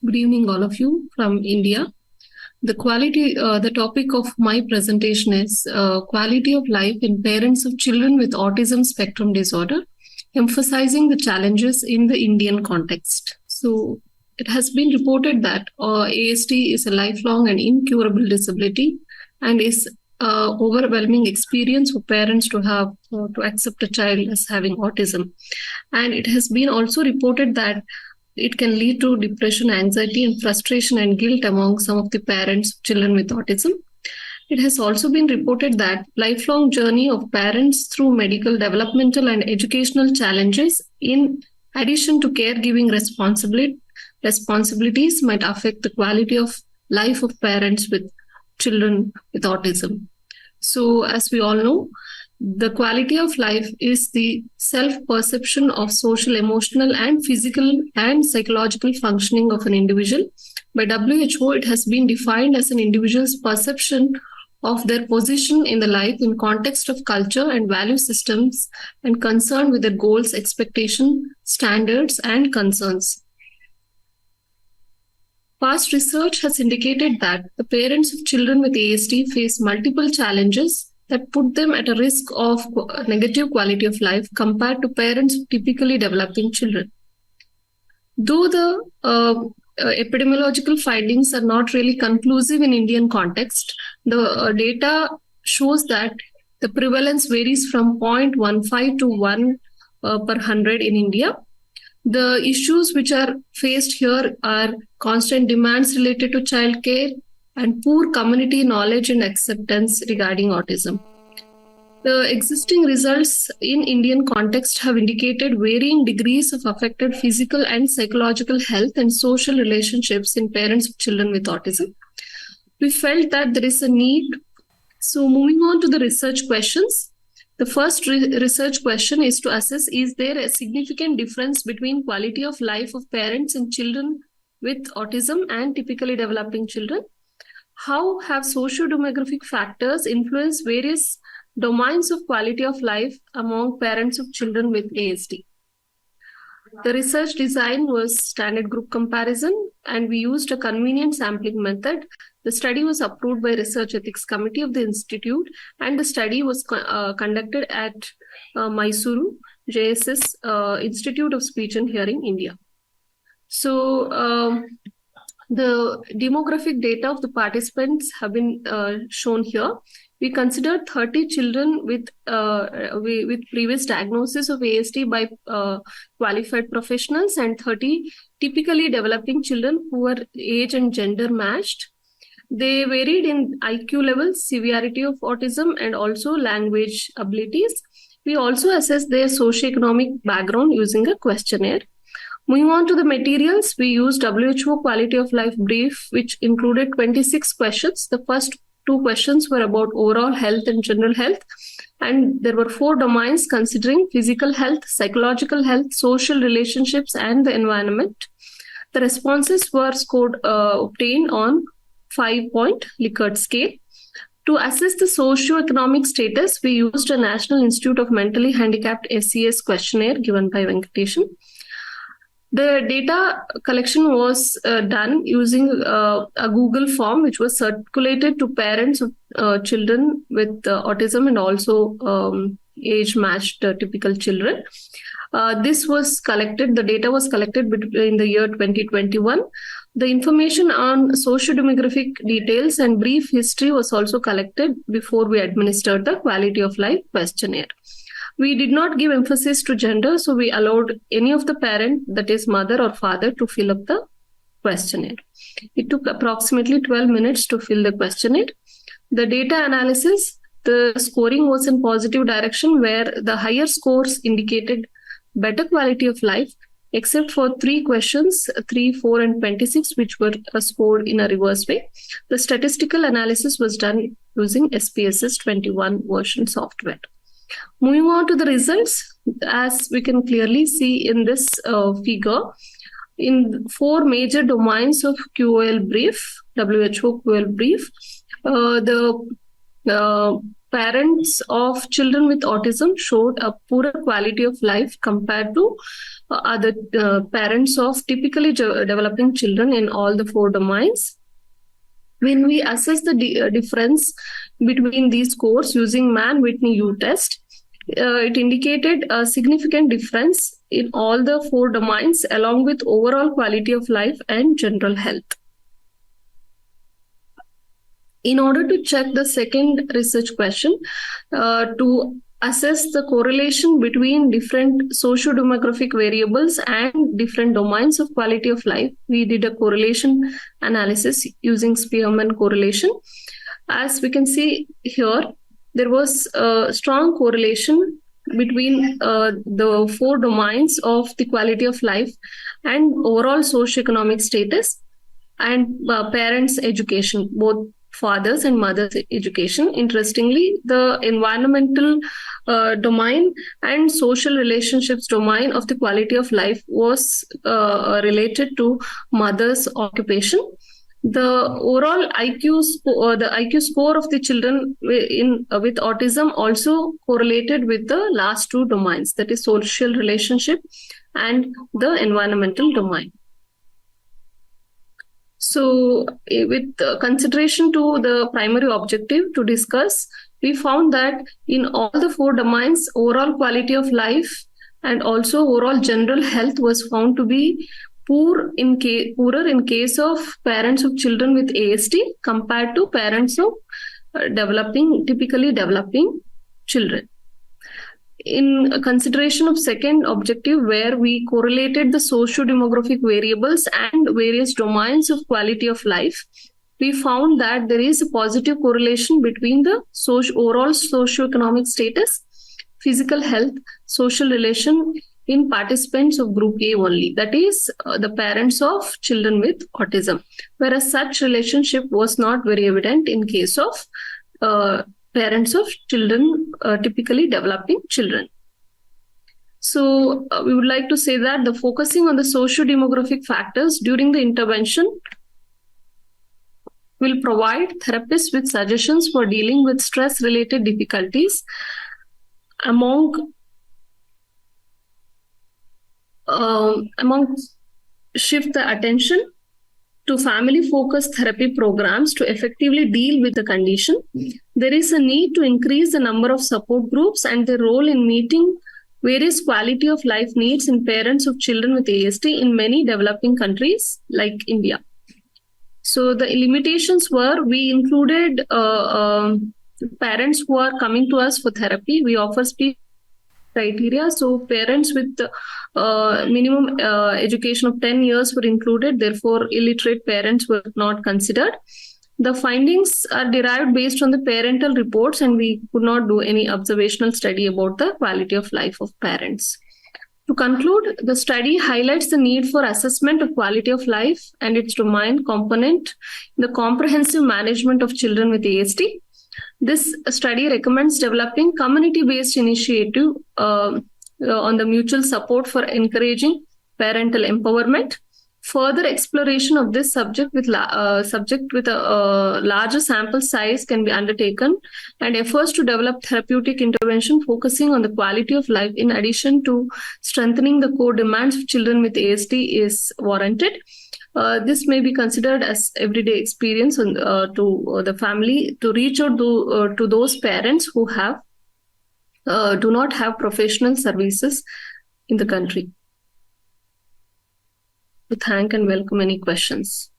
Good evening, all of you from India. The topic of my presentation is quality of life in parents of children with autism spectrum disorder, emphasizing the challenges in the Indian context. So, it has been reported that ASD is a lifelong and incurable disability and is overwhelming experience for parents to have to accept a child as having autism. And it has been also reported that it can lead to depression, anxiety, and frustration and guilt among some of the parents of children with autism. It has also been reported that lifelong journey of parents through medical, developmental, and educational challenges, in addition to caregiving responsibilities, might affect the quality of life of parents with children with autism. So, as we all know, the quality of life is the self perception of social, emotional, and physical and psychological functioning of an individual. By WHO, it has been defined as an individual's perception of their position in the life in context of culture and value systems and concern with their goals, expectation, standards, and concerns. Past research has indicated that the parents of children with ASD face multiple challenges that put them at a risk of negative quality of life compared to parents of typically developing children. Though the epidemiological findings are not really conclusive in Indian context, the data shows that the prevalence varies from 0.15 to 1 per 100 in India. The issues which are faced here are constant demands related to childcare and poor community knowledge and acceptance regarding autism. The existing results in Indian context have indicated varying degrees of affected physical and psychological health and social relationships in parents of children with autism. We felt that there is a need. So, moving on to the research questions. The first research question is to assess, is there a significant difference between quality of life of parents and children with autism and typically developing children? How have socio-demographic factors influenced various domains of quality of life among parents of children with ASD? The research design was standard group comparison, and we used a convenient sampling method. The study was approved by Research Ethics Committee of the Institute, and the study was conducted at Mysuru, JSS Institute of Speech and Hearing, India. So, the demographic data of the participants have been shown here. We considered 30 children with previous diagnosis of ASD by qualified professionals and 30 typically developing children who were age and gender matched. They varied in IQ levels, severity of autism, and also language abilities. We also assessed their socioeconomic background using a questionnaire. Moving on to the materials, we used WHO Quality of Life Brief, which included 26 questions. The first 2 questions were about overall health and general health, and there were 4 domains considering physical health, psychological health, social relationships, and the environment. The responses were obtained on 5-point Likert scale. To assess the socio-economic status, we used a National Institute of Mentally Handicapped SES questionnaire given by Venkateshan. The data collection was done using a Google form, which was circulated to parents of children with autism and also age-matched typical children. The data was collected in the year 2021. The information on socio-demographic details and brief history was also collected before we administered the quality of life questionnaire. We did not give emphasis to gender, so we allowed any of the parent, that is mother or father, to fill up the questionnaire. It took approximately 12 minutes to fill the questionnaire. The data analysis, the scoring was in positive direction, where the higher scores indicated better quality of life, except for 3 questions, 3, 4, and 26, which were scored in a reverse way. The statistical analysis was done using SPSS 21 version software. Moving on to the results, as we can clearly see in this figure, in 4 major domains of QOL brief, WHO QOL brief, the parents of children with autism showed a poorer quality of life compared to other parents of typically developing children in all the four domains. When we assess the difference between these scores using Mann-Whitney U test, it indicated a significant difference in all the four domains, along with overall quality of life and general health. In order to check the second research question, to assess the correlation between different socio-demographic variables and different domains of quality of life, we did a correlation analysis using Spearman correlation. As we can see here, there was a strong correlation between the four domains of the quality of life and overall socioeconomic status and parents' education, both fathers and mothers' education. Interestingly, the environmental domain and social relationships domain of the quality of life was related to mother's occupation. The overall the IQ score of the children with autism also correlated with the last two domains, that is social relationship and the environmental domain. So, with consideration to the primary objective to discuss, we found that in all the four domains, overall quality of life and also overall general health was found to be poorer in case of parents of children with ASD compared to parents of typically developing children. In consideration of second objective, where we correlated the socio-demographic variables and various domains of quality of life, we found that there is a positive correlation between the overall socioeconomic status, physical health, social relation in participants of group A only, that is the parents of children with autism, whereas such relationship was not very evident in case of parents of children, typically developing children. So we would like to say that the focusing on the socio-demographic factors during the intervention will provide therapists with suggestions for dealing with stress-related difficulties among shift the attention to family-focused therapy programs to effectively deal with the condition. There is a need to increase the number of support groups and their role in meeting various quality of life needs in parents of children with ASD in many developing countries like India. So the limitations were, we included parents who are coming to us for therapy. We offer speech criteria. So parents with minimum education of 10 years were included. Therefore, illiterate parents were not considered. The findings are derived based on the parental reports, and we could not do any observational study about the quality of life of parents. To conclude, the study highlights the need for assessment of quality of life and its domain component in the comprehensive management of children with ASD. This study recommends developing community-based initiative on the mutual support for encouraging parental empowerment. Further exploration of this subject with a larger sample size can be undertaken, and efforts to develop therapeutic intervention focusing on the quality of life in addition to strengthening the core demands of children with ASD is warranted. This may be considered as everyday experience to the family to reach out to those parents who do not have professional services in the country. To thank and welcome any questions.